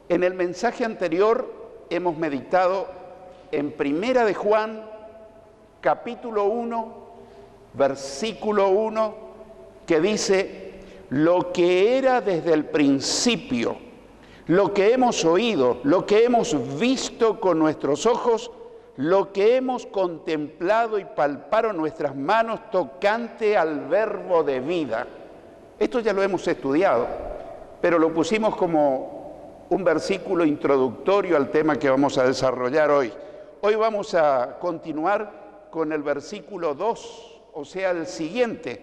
En el mensaje anterior hemos meditado en Primera de Juan, capítulo 1, versículo 1, que dice: lo que era desde el principio, lo que hemos oído, lo que hemos visto con nuestros ojos, lo que hemos contemplado y palparon nuestras manos tocante al verbo de vida. Esto ya lo hemos estudiado, pero lo pusimos como un versículo introductorio al tema que vamos a desarrollar hoy. Hoy vamos a continuar con el versículo 2, o sea, el siguiente.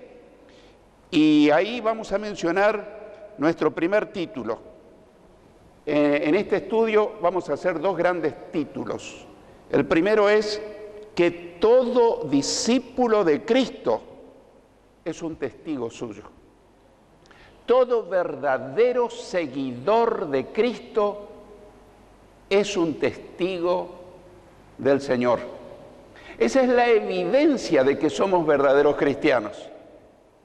Y ahí vamos a mencionar nuestro primer título. En este estudio vamos a hacer dos grandes títulos. El primero es que todo discípulo de Cristo es un testigo suyo. Todo verdadero seguidor de Cristo es un testigo del Señor. Esa es la evidencia de que somos verdaderos cristianos.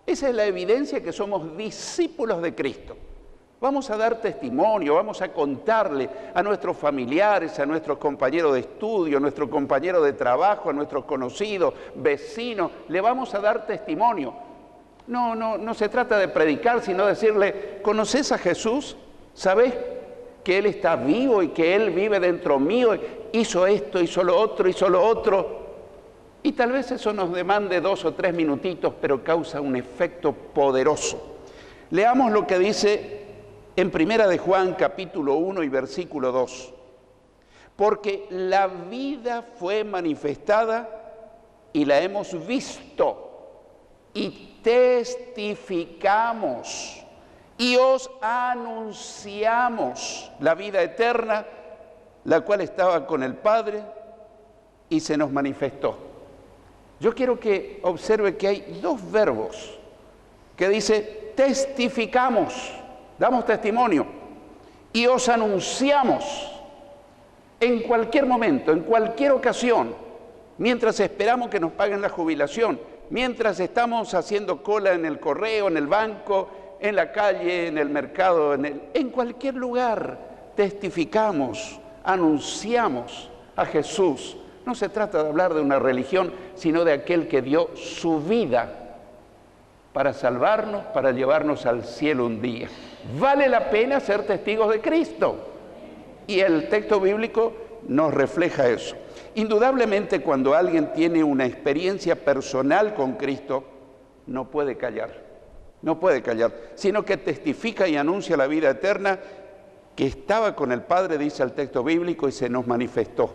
Esa es la evidencia que somos discípulos de Cristo. Vamos a dar testimonio, vamos a contarle a nuestros familiares, a nuestros compañeros de estudio, a nuestros compañeros de trabajo, a nuestros conocidos, vecinos, le vamos a dar testimonio. No se trata de predicar, sino decirle: ¿conoces a Jesús? ¿Sabes que Él está vivo y que Él vive dentro mío? Hizo esto, hizo lo otro. Y tal vez eso nos demande 2 o 3 minutitos, pero causa un efecto poderoso. Leamos lo que dice en Primera de Juan, capítulo 1 y versículo 2. Porque la vida fue manifestada y la hemos visto y testificamos y os anunciamos la vida eterna, la cual estaba con el Padre y se nos manifestó. Yo quiero que observe que hay dos verbos que dice testificamos, damos testimonio, y os anunciamos en cualquier momento, en cualquier ocasión, mientras esperamos que nos paguen la jubilación, mientras estamos haciendo cola en el correo, en el banco, en la calle, en el mercado, en cualquier lugar, testificamos, anunciamos a Jesús. No se trata de hablar de una religión, sino de aquel que dio su vida para salvarnos, para llevarnos al cielo un día. Vale la pena ser testigos de Cristo. Y el texto bíblico nos refleja eso. Indudablemente, cuando alguien tiene una experiencia personal con Cristo, no puede callar, sino que testifica y anuncia la vida eterna, que estaba con el Padre, dice el texto bíblico, y se manifestó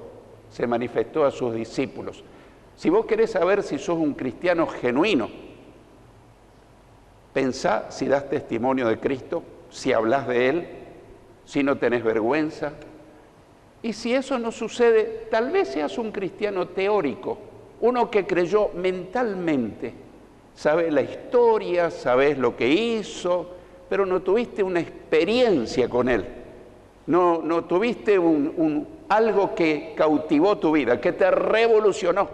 a sus discípulos. Si vos querés saber si sos un cristiano genuino, pensá si das testimonio de Cristo, si hablas de Él, si no tenés vergüenza. Y si eso no sucede, tal vez seas un cristiano teórico, uno que creyó mentalmente. Sabés la historia, sabés lo que hizo, pero no tuviste una experiencia con Él. No tuviste algo que cautivó tu vida, que te revolucionó.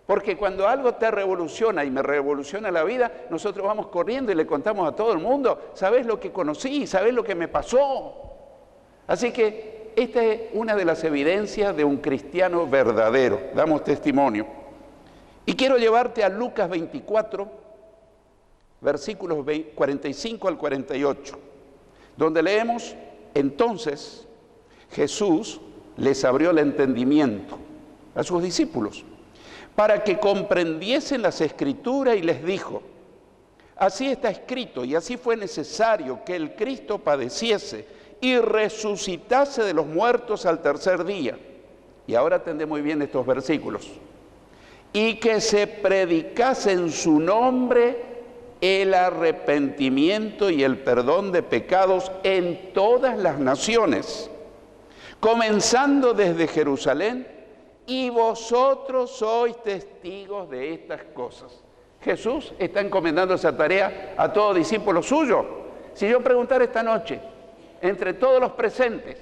Porque cuando algo te revoluciona y me revoluciona la vida, nosotros vamos corriendo y le contamos a todo el mundo: ¿sabés lo que conocí? ¿Sabés lo que me pasó? Así que esta es una de las evidencias de un cristiano verdadero. Damos testimonio. Y quiero llevarte a Lucas 24, versículos 45 al 48, donde leemos: entonces Jesús les abrió el entendimiento a sus discípulos para que comprendiesen las Escrituras, y les dijo: así está escrito y así fue necesario que el Cristo padeciese y resucitase de los muertos al tercer día. Y ahora atendé muy bien estos versículos. Y que se predicase en su nombre el arrepentimiento y el perdón de pecados en todas las naciones, comenzando desde Jerusalén, y vosotros sois testigos de estas cosas. Jesús está encomendando esa tarea a todo discípulo suyo. Si yo preguntara esta noche, entre todos los presentes,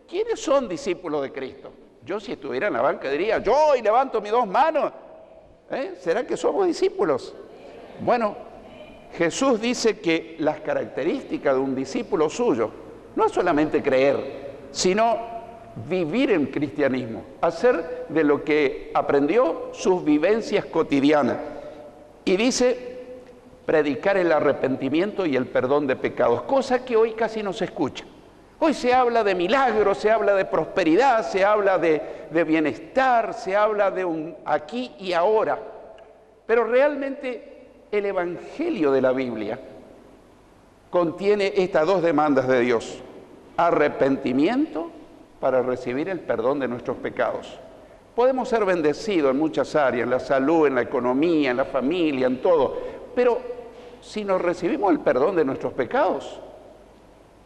¿quiénes son discípulos de Cristo? Yo, si estuviera en la banca, diría: yo, y levanto mis 2 manos. ¿Será que somos discípulos? Bueno, Jesús dice que las características de un discípulo suyo no es solamente creer, sino vivir el cristianismo, hacer de lo que aprendió sus vivencias cotidianas. Y dice, predicar el arrepentimiento y el perdón de pecados, cosa que hoy casi no se escucha. Hoy se habla de milagros, se habla de prosperidad, se habla de bienestar, se habla de un aquí y ahora. Pero realmente el Evangelio de la Biblia contiene estas dos demandas de Dios: arrepentimiento para recibir el perdón de nuestros pecados. Podemos ser bendecidos en muchas áreas, en la salud, en la economía, en la familia, en todo, pero si no recibimos el perdón de nuestros pecados,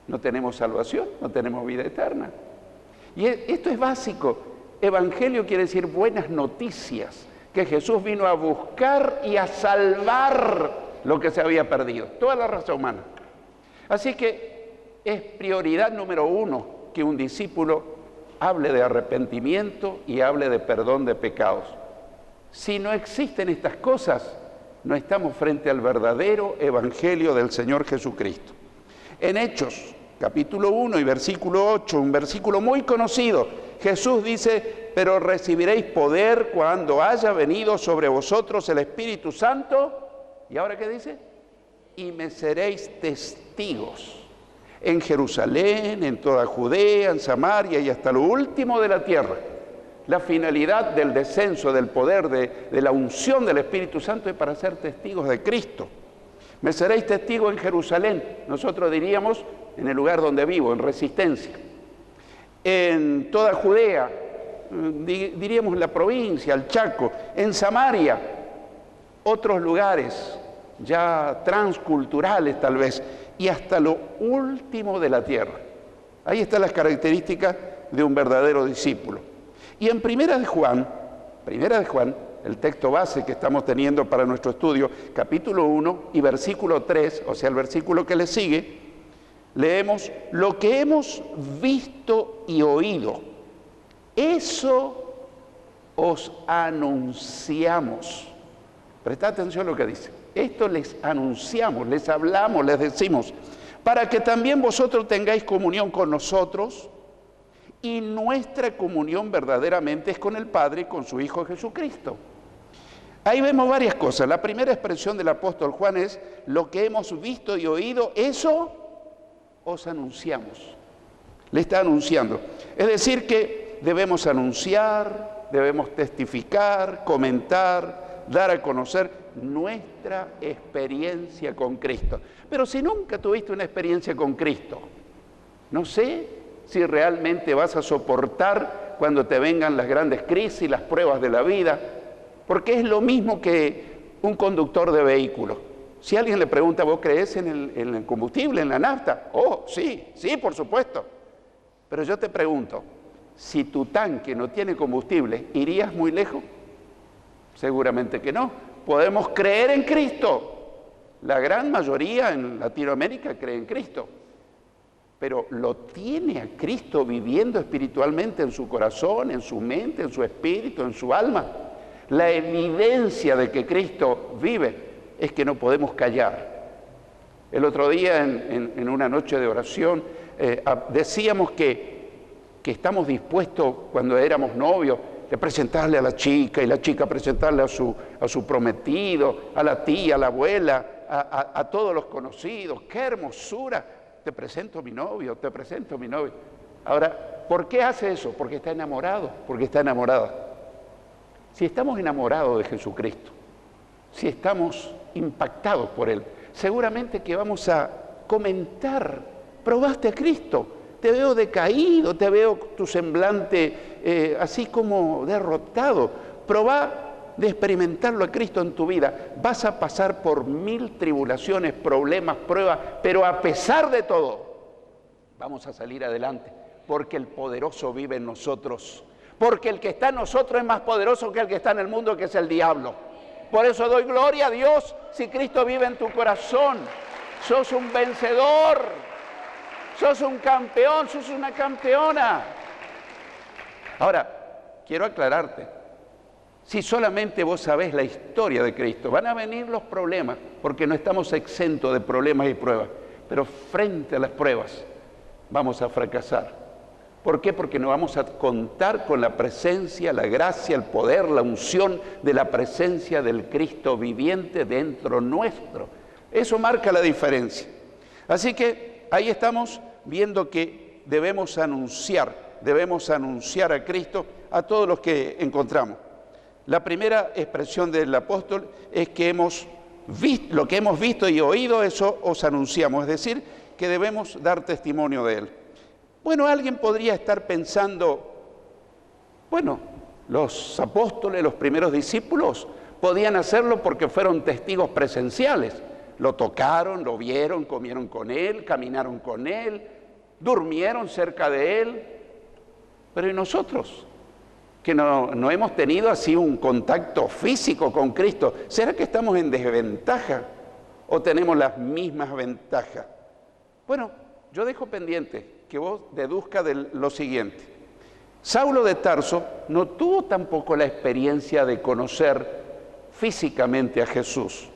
no tenemos salvación, no tenemos vida eterna. Y esto es básico. Evangelio quiere decir buenas noticias, que Jesús vino a buscar y a salvar lo que se había perdido, toda la raza humana. Así que es prioridad número uno que un discípulo hable de arrepentimiento y hable de perdón de pecados. Si no existen estas cosas, no estamos frente al verdadero Evangelio del Señor Jesucristo. En Hechos, capítulo 1 y versículo 8, un versículo muy conocido, Jesús dice: pero recibiréis poder cuando haya venido sobre vosotros el Espíritu Santo. ¿Y ahora qué dice? Y me seréis testigos en Jerusalén, en toda Judea, en Samaria y hasta lo último de la tierra. La finalidad del descenso del poder, de la unción del Espíritu Santo, es para ser testigos de Cristo. Me seréis testigos en Jerusalén, nosotros diríamos en el lugar donde vivo, en Resistencia. En toda Judea, diríamos en la provincia, el Chaco, en Samaria, otros lugares ya transculturales tal vez, y hasta lo último de la tierra. Ahí están las características de un verdadero discípulo. Y en Primera de Juan, el texto base que estamos teniendo para nuestro estudio, capítulo 1 y versículo 3, o sea, el versículo que le sigue, leemos: lo que hemos visto y oído, eso os anunciamos. Presta atención a lo que dice. Esto les anunciamos, les hablamos, les decimos, para que también vosotros tengáis comunión con nosotros, y nuestra comunión verdaderamente es con el Padre y con su Hijo Jesucristo. Ahí vemos varias cosas. La primera expresión del apóstol Juan es: lo que hemos visto y oído, eso os anunciamos. Le está anunciando. Es decir que debemos anunciar, debemos testificar, comentar, dar a conocer nuestra experiencia con Cristo. Pero si nunca tuviste una experiencia con Cristo, no sé si realmente vas a soportar cuando te vengan las grandes crisis, las pruebas de la vida, porque es lo mismo que un conductor de vehículo. Si alguien le pregunta: ¿vos crees en el combustible, en la nafta? Oh, sí, por supuesto. Pero yo te pregunto, si tu tanque no tiene combustible, ¿irías muy lejos? Seguramente que no. Podemos creer en Cristo. La gran mayoría en Latinoamérica cree en Cristo. Pero ¿lo tiene a Cristo viviendo espiritualmente en su corazón, en su mente, en su espíritu, en su alma? La evidencia de que Cristo vive es que no podemos callar. El otro día en una noche de oración decíamos que estamos dispuestos, cuando éramos novios, de presentarle a la chica y la chica presentarle a su prometido, a la tía, a la abuela, a todos los conocidos. ¡Qué hermosura! Te presento a mi novio, te presento a mi novio. Ahora, ¿por qué hace eso? Porque está enamorado, porque está enamorada. Si estamos enamorados de Jesucristo, si estamos impactados por Él, seguramente que vamos a comentar: probaste a Cristo, te veo decaído, te veo tu semblante así como derrotado. Probá de experimentarlo a Cristo en tu vida. Vas a pasar por 1000 tribulaciones, problemas, pruebas, pero a pesar de todo, vamos a salir adelante, porque el poderoso vive en nosotros. Porque el que está en nosotros es más poderoso que el que está en el mundo, que es el diablo. Por eso doy gloria a Dios si Cristo vive en tu corazón. Sos un vencedor, sos un campeón, sos una campeona. Ahora, quiero aclararte. Si solamente vos sabés la historia de Cristo, van a venir los problemas, porque no estamos exentos de problemas y pruebas. Pero frente a las pruebas, vamos a fracasar. ¿Por qué? Porque no vamos a contar con la presencia, la gracia, el poder, la unción de la presencia del Cristo viviente dentro nuestro. Eso marca la diferencia. Así que ahí estamos viendo que debemos anunciar a Cristo a todos los que encontramos. La primera expresión del apóstol es que lo que hemos visto y oído, eso os anunciamos, es decir, que debemos dar testimonio de Él. Bueno, alguien podría estar pensando, bueno, los apóstoles, los primeros discípulos, podían hacerlo porque fueron testigos presenciales. Lo tocaron, lo vieron, comieron con Él, caminaron con Él, durmieron cerca de Él. Pero ¿y nosotros? Que no hemos tenido así un contacto físico con Cristo. ¿Será que estamos en desventaja o tenemos las mismas ventajas? Bueno, yo dejo pendiente que vos deduzca de lo siguiente. Saulo de Tarso no tuvo tampoco la experiencia de conocer físicamente a Jesús.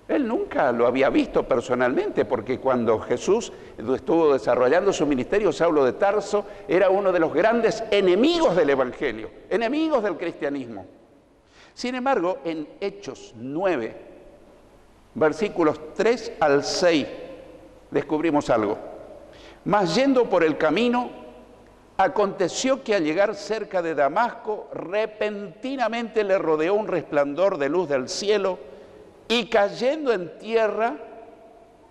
Él nunca lo había visto personalmente, porque cuando Jesús estuvo desarrollando su ministerio, Saulo de Tarso era uno de los grandes enemigos del Evangelio, enemigos del cristianismo. Sin embargo, en Hechos 9, versículos 3 al 6, descubrimos algo. Mas yendo por el camino, aconteció que al llegar cerca de Damasco, repentinamente le rodeó un resplandor de luz del cielo, y cayendo en tierra,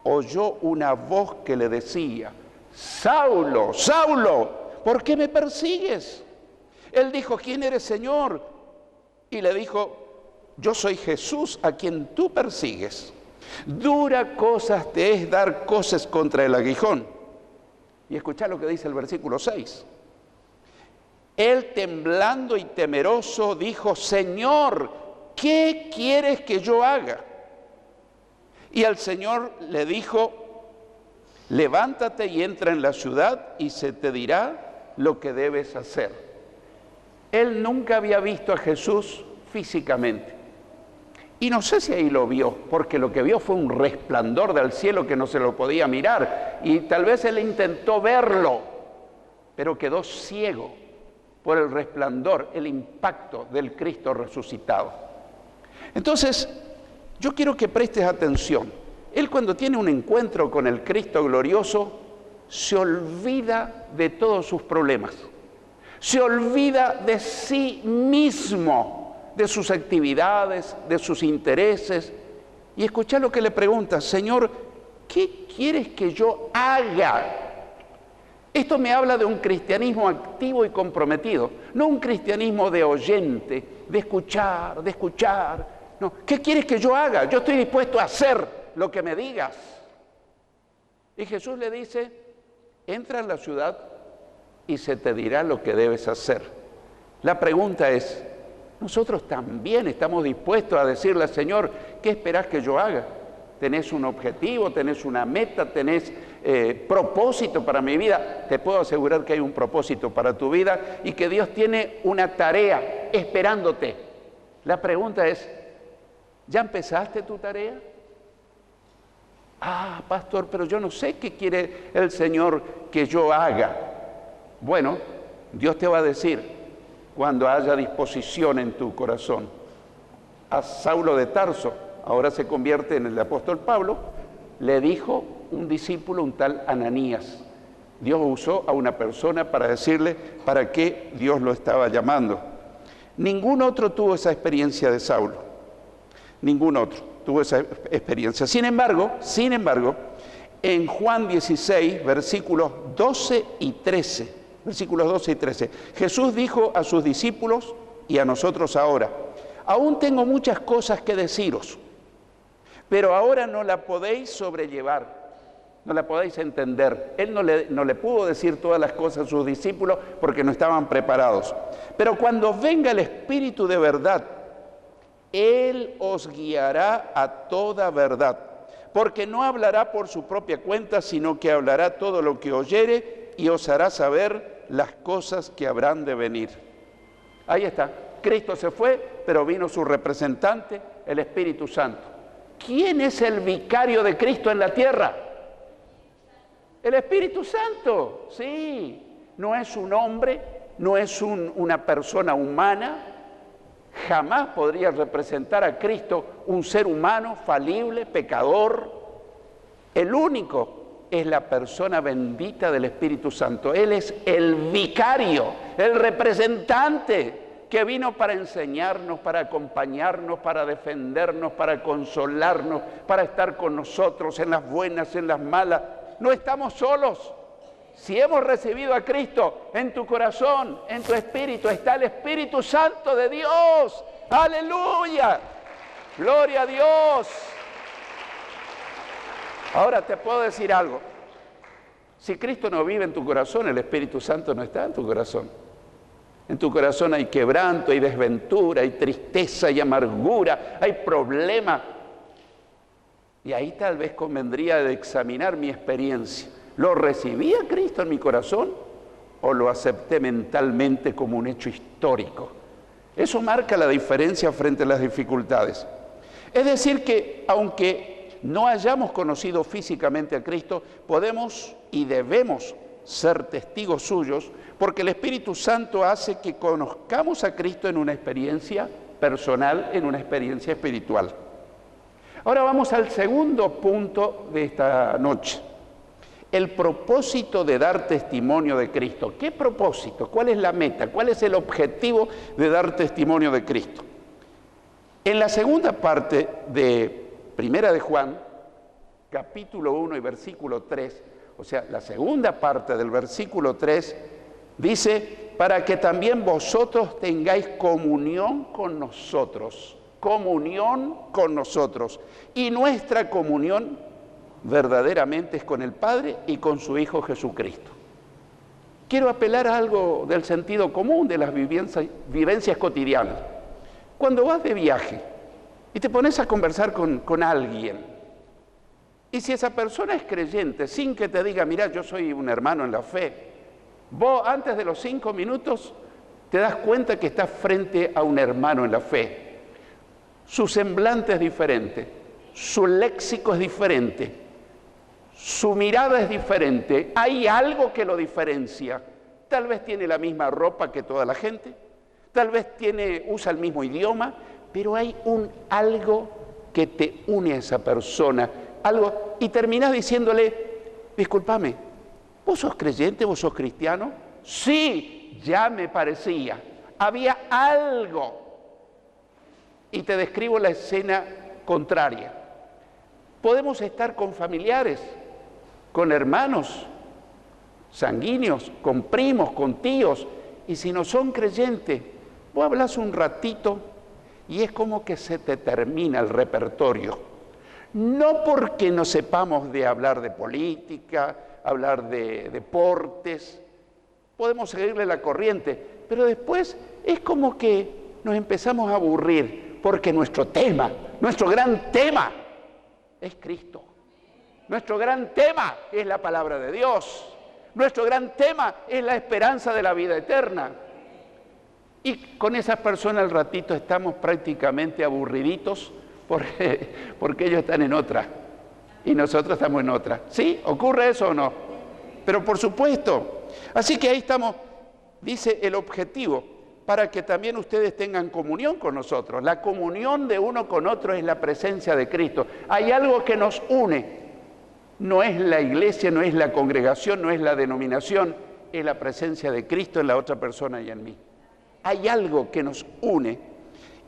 oyó una voz que le decía: Saulo, Saulo, ¿por qué me persigues? Él dijo: ¿quién eres, Señor? Y le dijo: yo soy Jesús, a quien tú persigues. Dura cosa te es dar coces contra el aguijón. Y escuchá lo que dice el versículo 6. Él, temblando y temeroso, dijo: Señor, ¿qué quieres que yo haga? Y el Señor le dijo: levántate y entra en la ciudad y se te dirá lo que debes hacer. Él nunca había visto a Jesús físicamente. Y no sé si ahí lo vio, porque lo que vio fue un resplandor del cielo que no se lo podía mirar. Y tal vez él intentó verlo, pero quedó ciego por el resplandor, el impacto del Cristo resucitado. Entonces, yo quiero que prestes atención. Él, cuando tiene un encuentro con el Cristo glorioso, se olvida de todos sus problemas. Se olvida de sí mismo, de sus actividades, de sus intereses. Y escuchá lo que le pregunta: Señor, ¿qué quieres que yo haga? Esto me habla de un cristianismo activo y comprometido, no un cristianismo de oyente, de escuchar. No, ¿qué quieres que yo haga? Yo estoy dispuesto a hacer lo que me digas. Y Jesús le dice: entra en la ciudad y se te dirá lo que debes hacer. La pregunta es, nosotros también estamos dispuestos a decirle al Señor: ¿qué esperás que yo haga? ¿Tenés un objetivo? ¿Tenés una meta? ¿Tenés propósito para mi vida? Te puedo asegurar que hay un propósito para tu vida y que Dios tiene una tarea esperándote. La pregunta es: ¿ya empezaste tu tarea? Ah, pastor, pero yo no sé qué quiere el Señor que yo haga. Bueno, Dios te va a decir cuando haya disposición en tu corazón. A Saulo de Tarso, ahora se convierte en el apóstol Pablo, le dijo un discípulo, un tal Ananías. Dios usó a una persona para decirle para qué Dios lo estaba llamando. Ningún otro tuvo esa experiencia de Saulo. Ningún otro tuvo esa experiencia. Sin embargo, en Juan 16, versículos 12 y 13, Jesús dijo a sus discípulos y a nosotros ahora: aún tengo muchas cosas que deciros, pero ahora no la podéis sobrellevar, no la podéis entender. Él no le pudo decir todas las cosas a sus discípulos porque no estaban preparados. Pero cuando venga el Espíritu de verdad, Él os guiará a toda verdad, porque no hablará por su propia cuenta, sino que hablará todo lo que oyere y os hará saber las cosas que habrán de venir. Ahí está. Cristo se fue, pero vino su representante, el Espíritu Santo. ¿Quién es el vicario de Cristo en la tierra? El Espíritu Santo, sí. no es un hombre, no es una persona humana. Jamás podría representar a Cristo un ser humano falible, pecador. El único es la persona bendita del Espíritu Santo. Él es el vicario, el representante que vino para enseñarnos, para acompañarnos, para defendernos, para consolarnos, para estar con nosotros en las buenas, en las malas. No estamos solos. Si hemos recibido a Cristo en tu corazón, en tu espíritu, está el Espíritu Santo de Dios. ¡Aleluya! ¡Gloria a Dios! Ahora te puedo decir algo. Si Cristo no vive en tu corazón, el Espíritu Santo no está en tu corazón. En tu corazón hay quebranto, hay desventura, hay tristeza, hay amargura, hay problema. Y ahí tal vez convendría de examinar mi experiencia. ¿Lo recibí a Cristo en mi corazón o lo acepté mentalmente como un hecho histórico? Eso marca la diferencia frente a las dificultades. Es decir que, aunque no hayamos conocido físicamente a Cristo, podemos y debemos ser testigos suyos, porque el Espíritu Santo hace que conozcamos a Cristo en una experiencia personal, en una experiencia espiritual. Ahora vamos al segundo punto de esta noche. El propósito de dar testimonio de Cristo. ¿Qué propósito? ¿Cuál es la meta? ¿Cuál es el objetivo de dar testimonio de Cristo? En la segunda parte de Primera de Juan, capítulo 1 y versículo 3, o sea, la segunda parte del versículo 3, dice, para que también vosotros tengáis comunión con nosotros. Comunión con nosotros. Y nuestra comunión verdaderamente es con el Padre y con su Hijo Jesucristo. Quiero apelar a algo del sentido común de las vivencias cotidianas. Cuando vas de viaje y te pones a conversar con alguien, y si esa persona es creyente, sin que te diga, mira, yo soy un hermano en la fe, vos antes de los 5 minutos te das cuenta que estás frente a un hermano en la fe. Su semblante es diferente, su léxico es diferente, su mirada es diferente, hay algo que lo diferencia. Tal vez tiene la misma ropa que toda la gente, tal vez usa el mismo idioma, pero hay algo que te une a esa persona, algo, y terminás diciéndole, discúlpame, ¿vos sos creyente, vos sos cristiano? Sí, ya me parecía, había algo. Y te describo la escena contraria. Podemos estar con familiares, con hermanos sanguíneos, con primos, con tíos, y si no son creyentes, vos hablas un ratito y es como que se te termina el repertorio. No porque no sepamos de hablar de política, hablar de deportes, podemos seguirle la corriente, pero después es como que nos empezamos a aburrir, porque nuestro tema, nuestro gran tema es Cristo. Nuestro gran tema es la palabra de Dios. Nuestro gran tema es la esperanza de la vida eterna. Y con esas personas al ratito estamos prácticamente aburriditos porque ellos están en otra y nosotros estamos en otra. ¿Sí? ¿Ocurre eso o no? Pero por supuesto. Así que ahí estamos, dice el objetivo, para que también ustedes tengan comunión con nosotros. La comunión de uno con otro es la presencia de Cristo. Hay algo que nos une. No es la iglesia, no es la congregación, no es la denominación, es la presencia de Cristo en la otra persona y en mí. Hay algo que nos une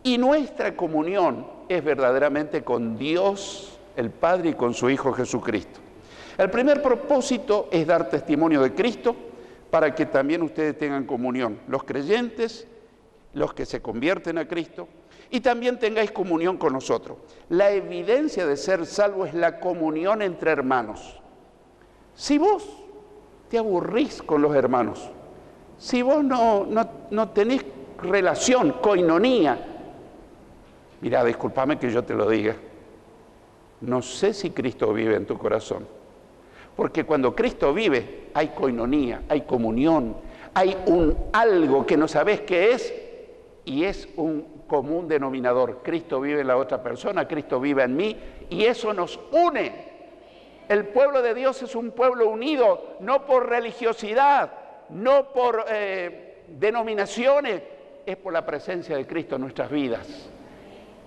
y nuestra comunión es verdaderamente con Dios, el Padre, y con su Hijo Jesucristo. El primer propósito es dar testimonio de Cristo para que también ustedes tengan comunión, los creyentes, los que se convierten a Cristo, y también tengáis comunión con nosotros. La evidencia de ser salvo es la comunión entre hermanos. Si vos te aburrís con los hermanos, si vos no tenés relación, coinonía, mirá, discúlpame que yo te lo diga, no sé si Cristo vive en tu corazón, porque cuando Cristo vive hay coinonía, hay comunión, hay algo que no sabés qué es, y es un común denominador. Cristo vive en la otra persona, Cristo vive en mí, y eso nos une. El pueblo de Dios es un pueblo unido, no por religiosidad, no por denominaciones, es por la presencia de Cristo en nuestras vidas.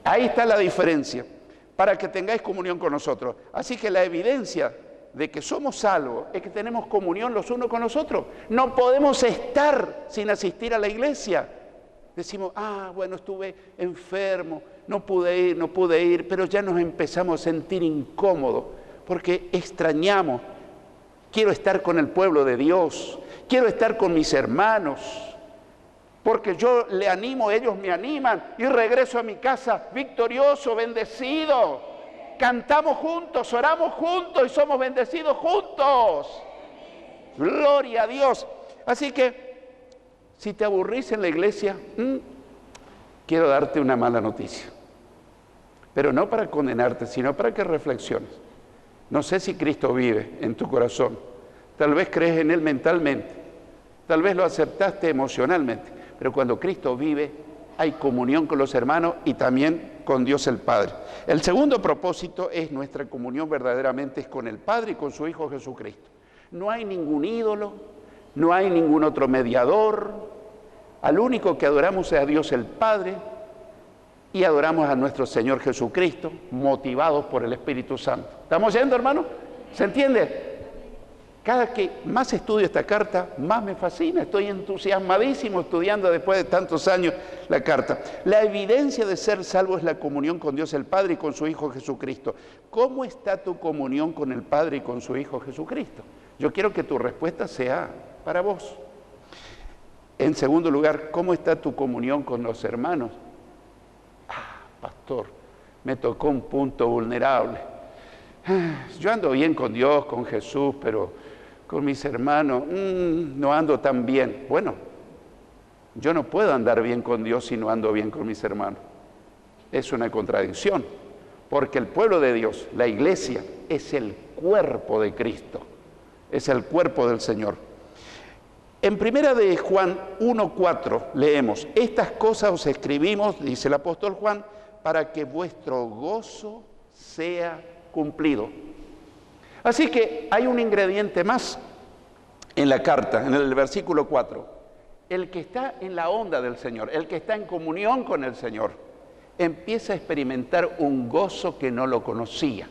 Ahí está la diferencia, para que tengáis comunión con nosotros. Así que la evidencia de que somos salvos es que tenemos comunión los unos con los otros. No podemos estar sin asistir a la iglesia. Decimos, bueno, estuve enfermo, no pude ir, pero ya nos empezamos a sentir incómodos porque extrañamos. Quiero estar con el pueblo de Dios, quiero estar con mis hermanos, porque yo le animo, ellos me animan y regreso a mi casa victorioso, bendecido. Cantamos juntos, oramos juntos y somos bendecidos juntos. Gloria a Dios. Así que, si te aburrís en la iglesia, quiero darte una mala noticia. Pero no para condenarte, sino para que reflexiones. No sé si Cristo vive en tu corazón. Tal vez crees en Él mentalmente. Tal vez lo aceptaste emocionalmente. Pero cuando Cristo vive, hay comunión con los hermanos y también con Dios el Padre. El segundo propósito es nuestra comunión verdaderamente es con el Padre y con su Hijo Jesucristo. No hay ningún ídolo, no hay ningún otro mediador. Al único que adoramos es a Dios el Padre y adoramos a nuestro Señor Jesucristo, motivados por el Espíritu Santo. ¿Estamos yendo, hermano? ¿Se entiende? Cada que más estudio esta carta, más me fascina. Estoy entusiasmadísimo estudiando después de tantos años la carta. La evidencia de ser salvo es la comunión con Dios el Padre y con su Hijo Jesucristo. ¿Cómo está tu comunión con el Padre y con su Hijo Jesucristo? Yo quiero que tu respuesta sea para vos. En segundo lugar, ¿cómo está tu comunión con los hermanos? Pastor, me tocó un punto vulnerable. Yo ando bien con Dios, con Jesús, pero con mis hermanos no ando tan bien. Bueno, yo no puedo andar bien con Dios si no ando bien con mis hermanos. Es una contradicción, porque el pueblo de Dios, la iglesia, es el cuerpo de Cristo, es el cuerpo del Señor. En primera de Juan 1:4 leemos, estas cosas os escribimos, dice el apóstol Juan, para que vuestro gozo sea cumplido. Así que hay un ingrediente más en la carta, en el versículo 4. El que está en la onda del Señor, el que está en comunión con el Señor, empieza a experimentar un gozo que no lo conocía.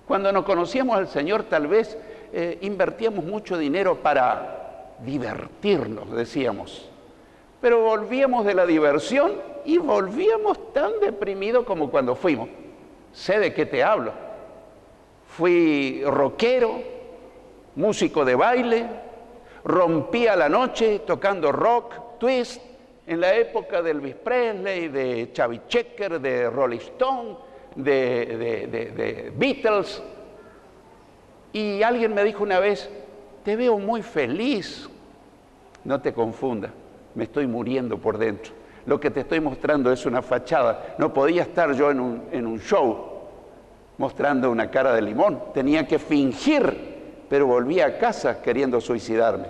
Cuando nos conocíamos al Señor, tal vez invertíamos mucho dinero para divertirnos, decíamos. Pero volvíamos de la diversión y volvíamos tan deprimidos como cuando fuimos. Sé de qué te hablo. Fui rockero, músico de baile, rompía la noche tocando rock, twist, en la época de Elvis Presley, de Chubby Checker, de Rolling Stone, de Beatles. Y alguien me dijo una vez, te veo muy feliz. No te confundas, me estoy muriendo por dentro. Lo que te estoy mostrando es una fachada. No podía estar yo en un show mostrando una cara de limón. Tenía que fingir, pero volví a casa queriendo suicidarme.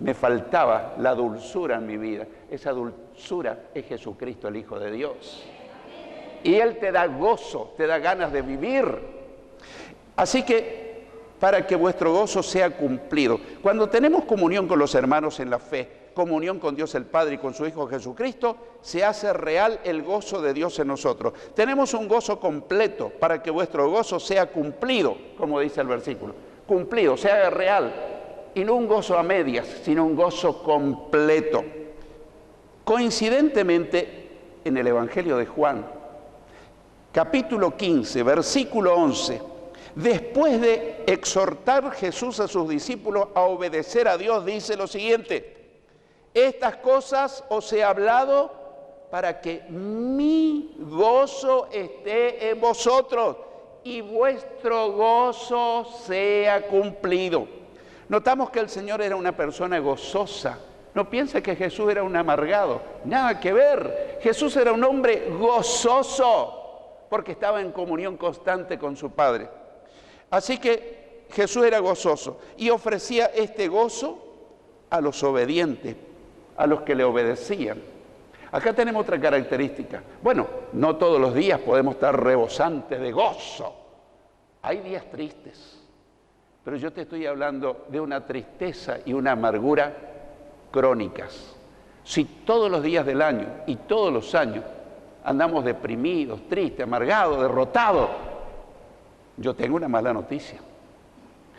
Me faltaba la dulzura en mi vida. Esa dulzura es Jesucristo, el Hijo de Dios. Y Él te da gozo, te da ganas de vivir. Así que, para que vuestro gozo sea cumplido, cuando tenemos comunión con los hermanos en la fe, comunión con Dios el Padre y con su Hijo Jesucristo, se hace real el gozo de Dios en nosotros. Tenemos un gozo completo para que vuestro gozo sea cumplido, como dice el versículo. Cumplido, sea real. Y no un gozo a medias, sino un gozo completo. Coincidentemente, en el Evangelio de Juan, capítulo 15, versículo 11, después de exhortar Jesús a sus discípulos a obedecer a Dios, dice lo siguiente: estas cosas os he hablado para que mi gozo esté en vosotros y vuestro gozo sea cumplido. Notamos que el Señor era una persona gozosa. No piense que Jesús era un amargado. Nada que ver. Jesús era un hombre gozoso porque estaba en comunión constante con su Padre. Así que Jesús era gozoso y ofrecía este gozo a los obedientes, a los que le obedecían. Acá tenemos otra característica. Bueno, no todos los días podemos estar rebosantes de gozo. Hay días tristes, pero yo te estoy hablando de una tristeza y una amargura crónicas. Si todos los días del año y todos los años andamos deprimidos, tristes, amargados, derrotados, yo tengo una mala noticia.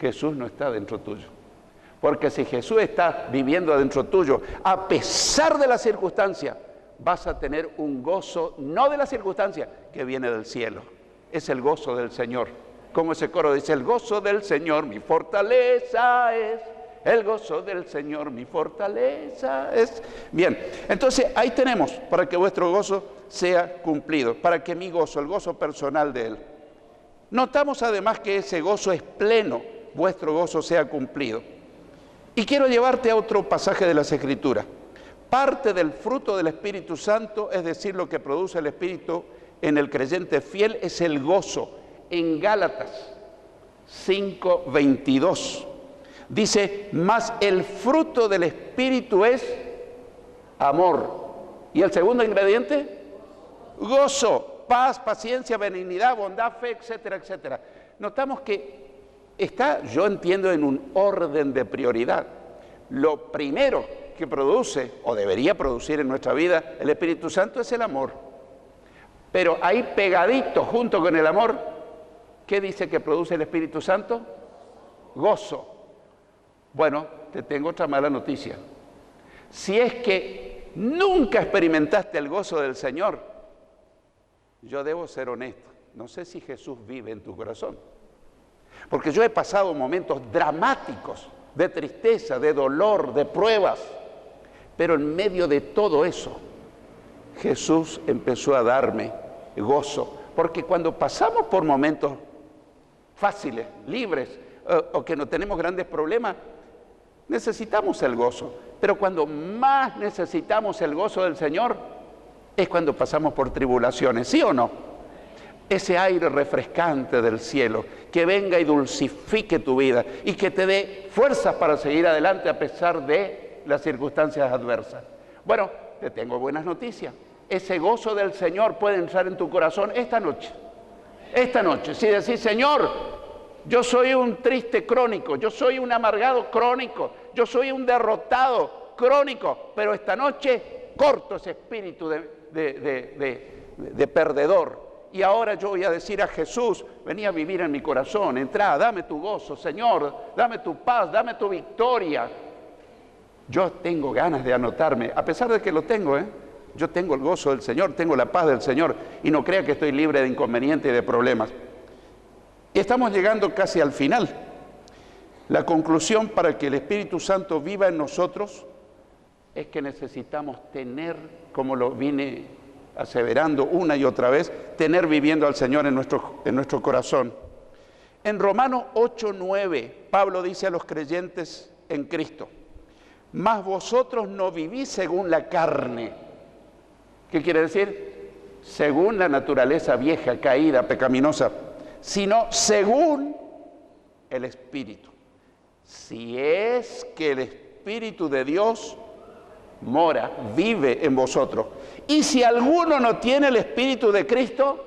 Jesús no está dentro tuyo. Porque si Jesús está viviendo dentro tuyo, a pesar de la circunstancia, vas a tener un gozo, no de la circunstancia, que viene del cielo. Es el gozo del Señor. Como ese coro dice, el gozo del Señor mi fortaleza es. El gozo del Señor mi fortaleza es. Bien, entonces ahí tenemos, para que vuestro gozo sea cumplido, para que mi gozo, el gozo personal de Él. Notamos además que ese gozo es pleno, vuestro gozo sea cumplido. Y quiero llevarte a otro pasaje de las Escrituras. Parte del fruto del Espíritu Santo, es decir, lo que produce el Espíritu en el creyente fiel, es el gozo. En Gálatas 5:22 dice, mas el fruto del Espíritu es amor. ¿Y el segundo ingrediente? Gozo, paz, paciencia, benignidad, bondad, fe, etcétera, etcétera. Notamos que está, yo entiendo, en un orden de prioridad. Lo primero que produce, o debería producir en nuestra vida, el Espíritu Santo es el amor. Pero ahí pegadito, junto con el amor, ¿qué dice que produce el Espíritu Santo? Gozo. Bueno, te tengo otra mala noticia. Si es que nunca experimentaste el gozo del Señor, yo debo ser honesto. No sé si Jesús vive en tu corazón. Porque yo he pasado momentos dramáticos de tristeza, de dolor, de pruebas. Pero en medio de todo eso, Jesús empezó a darme gozo. Porque cuando pasamos por momentos fáciles, libres, o que no tenemos grandes problemas, necesitamos el gozo. Pero cuando más necesitamos el gozo del Señor, es cuando pasamos por tribulaciones, ¿sí o no? Ese aire refrescante del cielo, que venga y dulcifique tu vida y que te dé fuerzas para seguir adelante a pesar de las circunstancias adversas. Bueno, te tengo buenas noticias. Ese gozo del Señor puede entrar en tu corazón esta noche. Esta noche, si decís, Señor, yo soy un triste crónico, yo soy un amargado crónico, yo soy un derrotado crónico, pero esta noche corto ese espíritu de perdedor. Y ahora yo voy a decir a Jesús, vení a vivir en mi corazón, entrá, dame tu gozo, Señor, dame tu paz, dame tu victoria. Yo tengo ganas de anotarme, a pesar de que lo tengo, yo tengo el gozo del Señor, tengo la paz del Señor, y no crea que estoy libre de inconvenientes y de problemas. Y estamos llegando casi al final. La conclusión para que el Espíritu Santo viva en nosotros es que necesitamos tener, como lo vine aseverando una y otra vez, tener viviendo al Señor en nuestro corazón. En Romanos 8:9, Pablo dice a los creyentes en Cristo, mas vosotros no vivís según la carne. ¿Qué quiere decir? Según la naturaleza vieja, caída, pecaminosa, sino según el Espíritu. Si es que el Espíritu de Dios mora, vive en vosotros. Y si alguno no tiene el Espíritu de Cristo,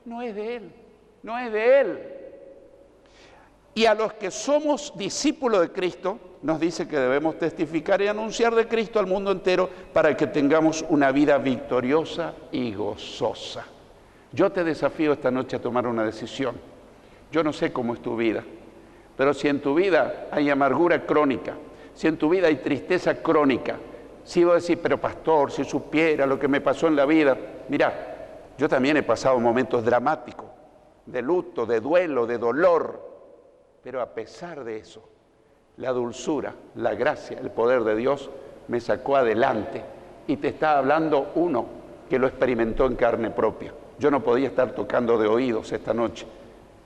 no es de Él, no es de Él. Y a los que somos discípulos de Cristo, nos dice que debemos testificar y anunciar de Cristo al mundo entero para que tengamos una vida victoriosa y gozosa. Yo te desafío esta noche a tomar una decisión. Yo no sé cómo es tu vida, pero si en tu vida hay amargura crónica, si en tu vida hay tristeza crónica, si vos decís, pero pastor, si supiera lo que me pasó en la vida. Mirá, yo también he pasado momentos dramáticos, de luto, de duelo, de dolor, pero a pesar de eso, la dulzura, la gracia, el poder de Dios me sacó adelante. Y te está hablando uno que lo experimentó en carne propia. Yo no podía estar tocando de oídos esta noche.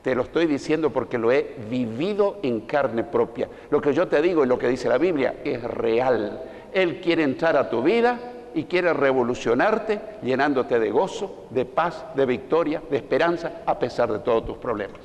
Te lo estoy diciendo porque lo he vivido en carne propia. Lo que yo te digo y lo que dice la Biblia es real. Él quiere entrar a tu vida y quiere revolucionarte, llenándote de gozo, de paz, de victoria, de esperanza, a pesar de todos tus problemas.